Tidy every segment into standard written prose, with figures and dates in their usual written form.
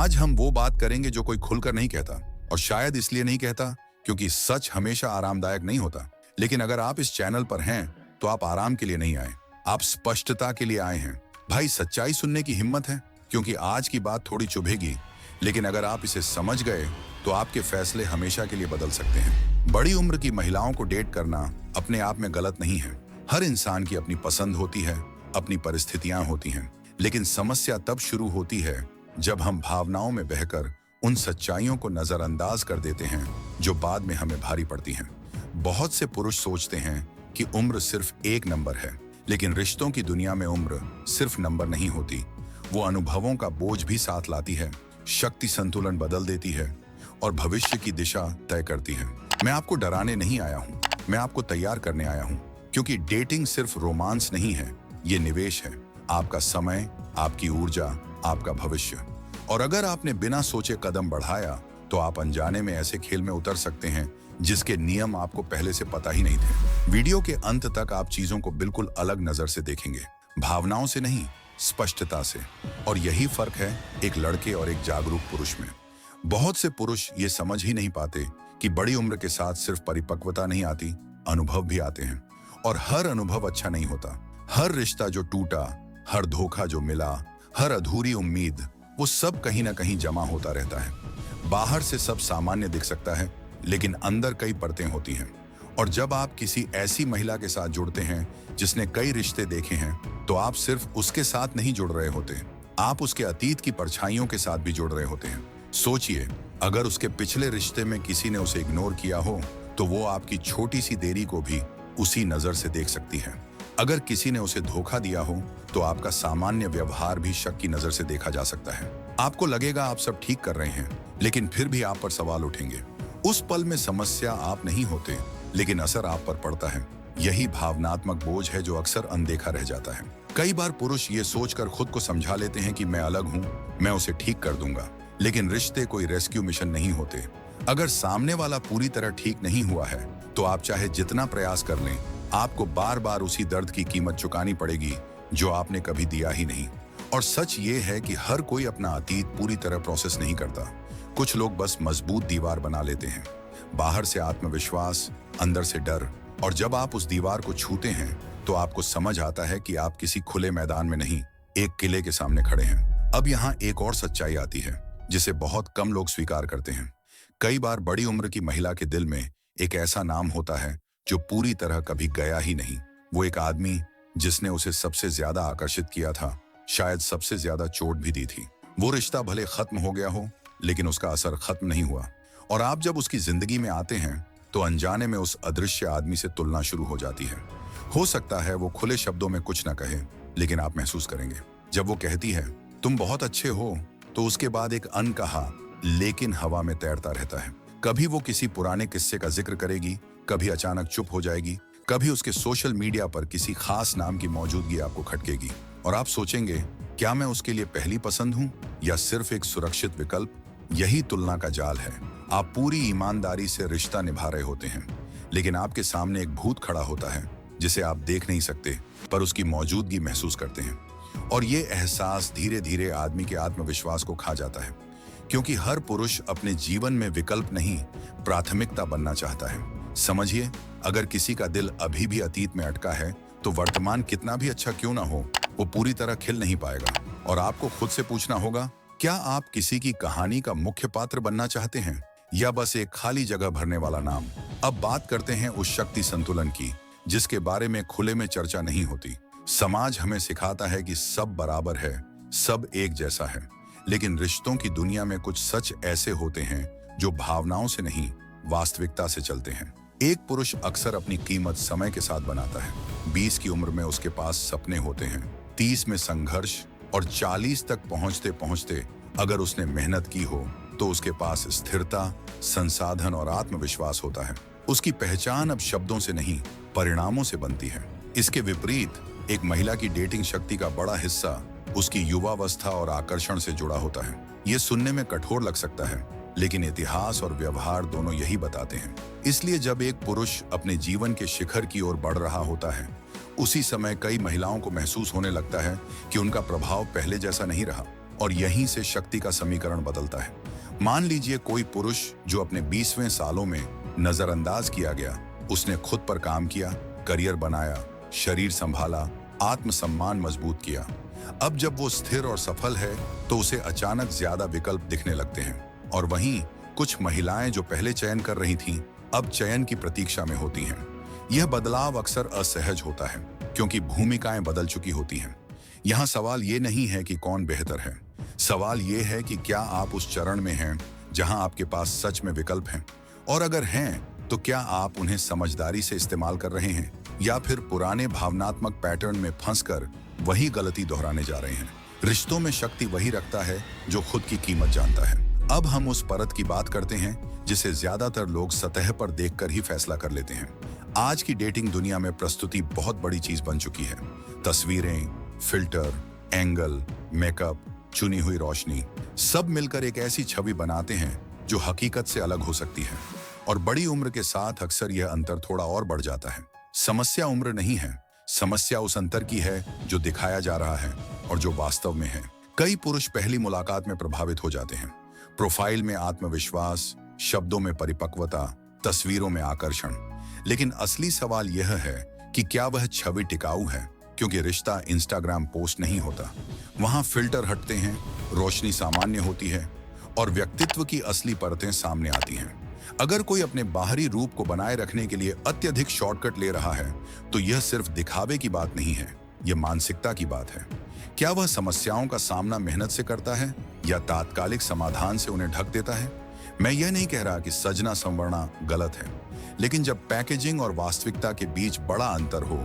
आज हम वो बात करेंगे जो कोई खुलकर नहीं कहता, और शायद इसलिए नहीं कहता क्योंकि सच हमेशा आरामदायक नहीं होता। लेकिन अगर आप इस चैनल पर हैं तो आप आराम के लिए नहीं आए, आप स्पष्टता के लिए आए हैं। भाई, सच्चाई सुनने की हिम्मत है, क्योंकि आज की बात थोड़ी चुभेगी, लेकिन अगर आप इसे समझ गए तो आपके फैसले हमेशा के लिए बदल सकते हैं। बड़ी उम्र की महिलाओं को डेट करना अपने आप में गलत नहीं है। हर इंसान की अपनी पसंद होती है, अपनी परिस्थितियां होती हैं, लेकिन समस्या तब शुरू होती है जब हम भावनाओं में बहकर उन सच्चाइयों को नजरअंदाज कर देते हैं जो बाद में हमें भारी पड़ती हैं। बहुत से पुरुष सोचते हैं कि उम्र सिर्फ एक नंबर है, लेकिन रिश्तों की दुनिया में उम्र सिर्फ नंबर नहीं होती। वो अनुभवों का बोझ भी साथ लाती है, शक्ति संतुलन बदल देती है और भविष्य की दिशा तय करती है। मैं आपको डराने नहीं आया हूँ, मैं आपको तैयार करने आया हूँ, क्योंकि डेटिंग सिर्फ रोमांस नहीं है, ये निवेश है। आपका समय, आपकी ऊर्जा, आपका भविष्य। और अगर आपने बिना सोचे कदम बढ़ाया तो आप अनजाने में ऐसे खेल में उतर सकते हैं जिसके नियम आपको पहले से पता ही नहीं थे। वीडियो के अंत तक आप चीजों को बिल्कुल अलग नजर से देखेंगे, भावनाओं से नहीं, स्पष्टता से। और यही फर्क है एक लड़के और एक जागरूक पुरुष में। बहुत से पुरुष ये समझ ही नहीं पाते कि बड़ी उम्र के साथ सिर्फ परिपक्वता नहीं आती, अनुभव भी आते हैं। और हर अनुभव अच्छा नहीं होता। हर रिश्ता जो टूटा, हर धोखा जो मिला, हर अधूरी उम्मीद, वो सब कहीं ना कहीं जमा होता रहता है। बाहर से सब सामान्य दिख सकता है, लेकिन अंदर कई परतें होती हैं। और जब आप किसी ऐसी महिला के साथ जुड़ते हैं जिसने कई रिश्ते देखे हैं, तो आप सिर्फ उसके साथ नहीं जुड़ रहे होते, आप उसके अतीत की परछाइयों के साथ भी जुड़ रहे होते हैं। सोचिए, अगर उसके पिछले रिश्ते में किसी ने उसे इग्नोर किया हो तो वो आपकी छोटी सी देरी को भी उसी नजर से देख सकती है। अगर किसी ने उसे धोखा दिया हो तो आपका सामान्य व्यवहार भी शक की नजर से देखा जा सकता है। आपको लगेगा आप सब ठीक कर रहे हैं, लेकिन फिर भी आप पर सवाल उठेंगे। उस पल में समस्या आप नहीं होते, लेकिन असर आप पर पड़ता है। यही भावनात्मक बोझ है जो अक्सर अनदेखा रह जाता है। कई बार पुरुष ये सोचकर खुद को समझा लेते हैं कि मैं अलग हूँ, मैं उसे ठीक कर दूंगा। लेकिन रिश्ते कोई रेस्क्यू मिशन नहीं होते। अगर सामने वाला पूरी तरह ठीक नहीं हुआ है तो आप चाहे जितना प्रयास कर लें, आपको बार बार उसी दर्द की कीमत चुकानी पड़ेगी जो आपने कभी दिया ही नहीं। और सच ये है कि हर कोई अपना अतीत पूरी तरह प्रोसेस नहीं करता। कुछ लोग बस मजबूत दीवार बना लेते हैं, बाहर से आत्मविश्वास, अंदर से डर। और जब आप उस दीवार को छूते हैं तो आपको समझ आता है कि आप किसी खुले मैदान में नहीं, एक किले के सामने खड़े हैं। अब यहाँ एक और सच्चाई आती है जिसे बहुत कम लोग स्वीकार करते हैं। कई बार बड़ी उम्र की महिला के दिल में एक ऐसा नाम होता है जो पूरी तरह कभी गया ही नहीं। वो एक आदमी जिसने उसे सबसे ज्यादा आकर्षित किया था, शायद सबसे ज्यादा चोट भी दी थी। वो रिश्ता भले खत्म हो गया हो, लेकिन उसका असर खत्म नहीं हुआ। और आप जब उसकी जिंदगी में आते हैं तो अनजाने में उस अदृश्य आदमी से तुलना शुरू हो जाती है। हो सकता है वो खुले शब्दों में कुछ ना कहे, लेकिन आप महसूस करेंगे जब वो कहती है तुम बहुत अच्छे हो, तो उसके बाद एक अनकहा लेकिन हवा में तैरता रहता है। कभी वो किसी पुराने किस्से का जिक्र करेगी, कभी अचानक चुप हो जाएगी, कभी उसके सोशल मीडिया पर किसी खास नाम की मौजूदगी आपको खटकेगी। और आप सोचेंगे, क्या मैं उसके लिए पहली पसंद हूँ या सिर्फ एक सुरक्षित विकल्प? यही तुलना का जाल है। आप पूरी ईमानदारी से रिश्ता निभा रहे होते हैं, लेकिन आपके सामने एक भूत खड़ा होता है जिसे आप देख नहीं सकते, पर उसकी मौजूदगी महसूस करते हैं। और ये एहसास धीरे धीरे आदमी के आत्मविश्वास को खा जाता है, क्योंकि हर पुरुष अपने जीवन में विकल्प नहीं, प्राथमिकता बनना चाहता है। समझिए, अगर किसी का दिल अभी भी अतीत में अटका है तो वर्तमान कितना भी अच्छा क्यों ना हो, वो पूरी तरह खिल नहीं पाएगा। और आपको खुद से पूछना होगा, क्या आप किसी की कहानी का मुख्य पात्र बनना चाहते हैं या बस एक खाली जगह भरने वाला नाम? अब बात करते हैं उस शक्ति संतुलन की जिसके बारे में खुले में चर्चा नहीं होती। समाज हमें सिखाता है कि सब बराबर है, सब एक जैसा है, लेकिन रिश्तों की दुनिया में कुछ सच ऐसे होते हैं जो भावनाओं से नहीं, वास्तविकता से चलते हैं। एक पुरुष अक्सर अपनी कीमत समय के साथ बनाता है। 20 की उम्र में उसके पास सपने होते हैं, 30 में संघर्ष, और 40 तक पहुंचते पहुंचते अगर उसने मेहनत की हो तो उसके पास स्थिरता, संसाधन और आत्मविश्वास होता है। उसकी पहचान अब शब्दों से नहीं, परिणामों से बनती है। इसके विपरीत एक महिला की डेटिंग शक्ति का बड़ा हिस्सा उसकी युवावस्था और आकर्षण से जुड़ा होता है। ये सुनने में कठोर लग सकता है, लेकिन इतिहास और व्यवहार दोनों यही बताते हैं। इसलिए जब एक पुरुष अपने जीवन के शिखर की ओर बढ़ रहा होता है, उसी समय कई महिलाओं को महसूस होने लगता है कि उनका प्रभाव पहले जैसा नहीं रहा। और यहीं से शक्ति का समीकरण बदलता है। मान लीजिए कोई पुरुष जो अपने 20वें सालों में नजरअंदाज किया गया, उसने खुद पर काम किया, करियर बनाया, शरीर संभाला, आत्मसम्मान मजबूत किया। अब जब वो स्थिर और सफल है तो उसे अचानक ज्यादा विकल्प दिखने लगते हैं। और वहीं कुछ महिलाएं जो पहले चयन कर रही थीं, अब चयन की प्रतीक्षा में होती हैं। यह बदलाव अक्सर असहज होता है क्योंकि भूमिकाएं बदल चुकी होती हैं। यहाँ सवाल ये नहीं है कि कौन बेहतर है, सवाल ये है कि क्या आप उस चरण में हैं जहां आपके पास सच में विकल्प हैं, और अगर हैं तो क्या आप उन्हें समझदारी से इस्तेमाल कर रहे हैं या फिर पुराने भावनात्मक पैटर्न में फंसकर वही गलती दोहराने जा रहे हैं। रिश्तों में शक्ति वही रखता है जो खुद की कीमत जानता है। अब हम उस परत की बात करते हैं जिसे ज्यादातर लोग सतह पर देखकर ही फैसला कर लेते हैं। आज की डेटिंग दुनिया में प्रस्तुति बहुत बड़ी चीज बन चुकी है। तस्वीरें, फिल्टर, एंगल, मेकअप, चुनी हुई रोशनी, सब मिलकर एक ऐसी छवि बनाते हैं जो हकीकत से अलग हो सकती है। और बड़ी उम्र के साथ अक्सर यह अंतर थोड़ा और बढ़ जाता है। समस्या उम्र नहीं है, समस्या उस अंतर की है जो दिखाया जा रहा है और जो वास्तव में है। कई पुरुष पहली मुलाकात में प्रभावित हो जाते हैं। प्रोफाइल में आत्मविश्वास, शब्दों में परिपक्वता, तस्वीरों में आकर्षण। लेकिन असली सवाल यह है कि क्या वह छवि टिकाऊ है, क्योंकि रिश्ता इंस्टाग्राम पोस्ट नहीं होता। वहां फिल्टर हटते हैं, रोशनी सामान्य होती है और व्यक्तित्व की असली परतें सामने आती हैं। अगर कोई अपने बाहरी रूप को बनाए रखने के लिए अत्यधिक शॉर्टकट ले रहा है तो यह सिर्फ दिखावे की बात नहीं है, यह मानसिकता की बात है। क्या वह समस्याओं का सामना मेहनत से करता है या तात्कालिक समाधान से उन्हें ढक देता है? मैं यह नहीं कह रहा कि सजना संवरना गलत है, लेकिन जब पैकेजिंग और वास्तविकता के बीच बड़ा अंतर हो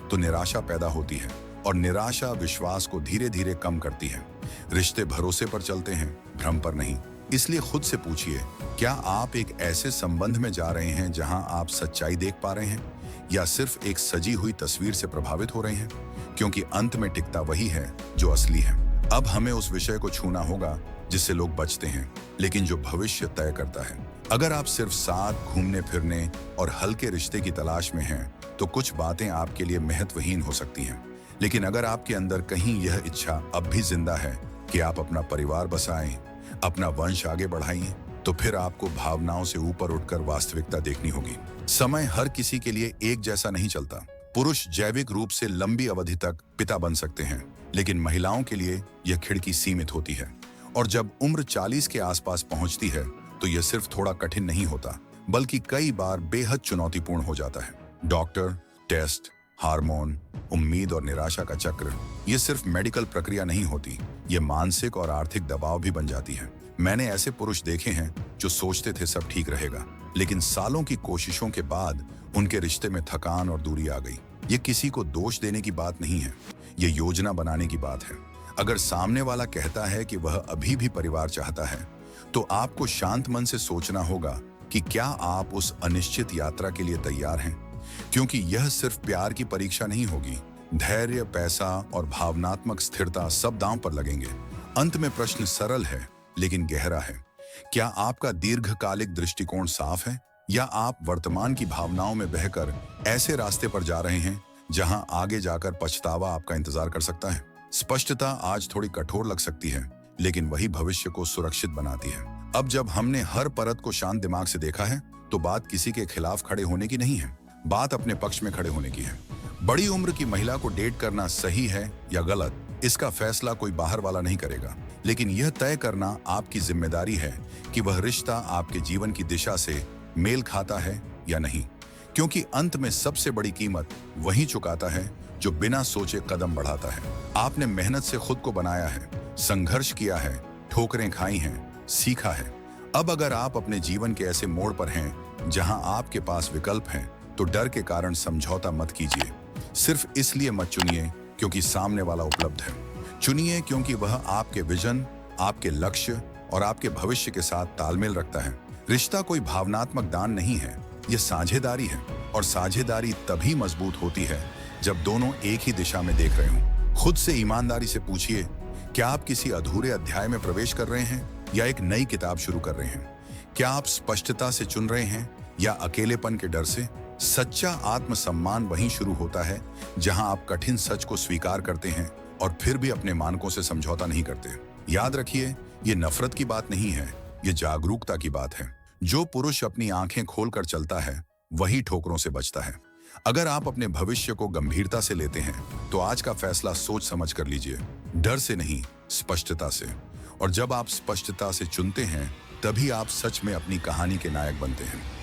तो निराशा पैदा होती है और निराशा विश्वास को धीरे धीरे कम करती है। रिश्ते भरोसे पर चलते हैं, भ्रम पर नहीं। इसलिए खुद से पूछिए, क्या आप एक ऐसे संबंध में जा रहे हैं जहां आप सच्चाई देख पा रहे हैं या सिर्फ एक सजी हुई तस्वीर से प्रभावित हो रहे हैं? क्योंकि अंत में टिकता वही है जो असली है। अब हमें उस विषय को छूना होगा जिससे लोग बचते हैं, लेकिन जो भविष्य तय करता है। अगर आप सिर्फ साथ घूमने फिरने और हल्के रिश्ते की तलाश में हैं, तो कुछ बातें आपके लिए महत्वहीन हो सकती हैं। लेकिन अगर आपके अंदर कहीं यह इच्छा अब भी जिंदा है कि आप अपना परिवार बसाएं, अपना वंश आगे बढ़ाएं, तो फिर आपको भावनाओं से ऊपर उठकर वास्तविकता देखनी होगी। समय हर किसी के लिए एक जैसा नहीं चलता। पुरुष जैविक रूप से लंबी अवधि तक पिता बन सकते हैं, लेकिन महिलाओं के लिए यह खिड़की सीमित होती है। और जब उम्र 40 के आसपास पहुंचती है तो यह सिर्फ थोड़ा कठिन नहीं होता, बल्कि कई बार बेहद चुनौतीपूर्ण हो जाता है। डॉक्टर, टेस्ट, हार्मोन, उम्मीद और निराशा का चक्र, ये सिर्फ मेडिकल प्रक्रिया नहीं होती, ये मानसिक और आर्थिक दबाव भी बन जाती है। मैंने ऐसे पुरुष देखे हैं जो सोचते थे सब ठीक रहेगा, लेकिन सालों की कोशिशों के बाद उनके रिश्ते में थकान और दूरी आ गई। ये किसी को दोष देने की बात नहीं है, ये योजना बनाने की बात है। अगर सामने वाला कहता है कि वह अभी भी परिवार चाहता है, तो आपको शांत मन से सोचना होगा कि क्या आप उस अनिश्चित यात्रा के लिए तैयार हैं, क्योंकि यह सिर्फ प्यार की परीक्षा नहीं होगी। धैर्य, पैसा और भावनात्मक स्थिरता सब दांव पर लगेंगे। अंत में प्रश्न सरल है लेकिन गहरा है। क्या आपका दीर्घकालिक दृष्टिकोण साफ है या आप वर्तमान की भावनाओं में बहकर ऐसे रास्ते पर जा रहे हैं जहां आगे जाकर पछतावा आपका इंतजार कर सकता है? स्पष्टता आज थोड़ी कठोर लग सकती है, लेकिन वही भविष्य को सुरक्षित बनाती है। अब जब हमने हर परत को शांत दिमाग से देखा है, तो बात किसी के खिलाफ खड़े होने की नहीं है, बात अपने पक्ष में खड़े होने की है। बड़ी उम्र की महिला को डेट करना सही है या गलत, इसका फैसला कोई बाहर वाला नहीं करेगा, लेकिन यह तय करना आपकी जिम्मेदारी है कि वह रिश्ता आपके जीवन की दिशा से मेल खाता है या नहीं। क्योंकि अंत में सबसे बड़ी कीमत वही चुकाता है जो बिना सोचे कदम बढ़ाता है। आपने मेहनत से खुद को बनाया है, संघर्ष किया है, ठोकरें खाई हैं, सीखा है। अब अगर आप अपने जीवन के ऐसे मोड़ पर हैं जहां आपके पास विकल्प हैं, तो डर के कारण समझौता मत कीजिए। सिर्फ इसलिए मत चुनिए क्योंकि सामने वाला उपलब्ध है। चुनिए क्योंकि वह आपके विजन, आपके लक्ष्य और आपके भविष्य के साथ तालमेल रखता है। रिश्ता कोई भावनात्मक दान नहीं है, यह साझेदारी है, और साझेदारी तभी मजबूत होती है जब दोनों एक ही दिशा में देख रहे हों। खुद से ईमानदारी से पूछिए, क्या आप किसी अधूरे अध्याय में प्रवेश कर रहे हैं या एक नई किताब शुरू कर रहे हैं? क्या आप स्पष्टता से चुन रहे हैं या अकेलेपन के डर से? सच्चा आत्मसम्मान वहीं शुरू होता है जहां आप कठिन सच को स्वीकार करते हैं और फिर भी अपने मानकों से समझौता नहीं करते। याद रखिए, ये नफरत की बात नहीं है, ये जागरूकता की बात है। जो पुरुष अपनी आंखें खोलकर चलता है वही ठोकरों से बचता है। अगर आप अपने भविष्य को गंभीरता से लेते हैं तो आज का फैसला सोच समझ कर लीजिए, डर से नहीं, स्पष्टता से। और जब आप स्पष्टता से चुनते हैं तभी आप सच में अपनी कहानी के नायक बनते हैं।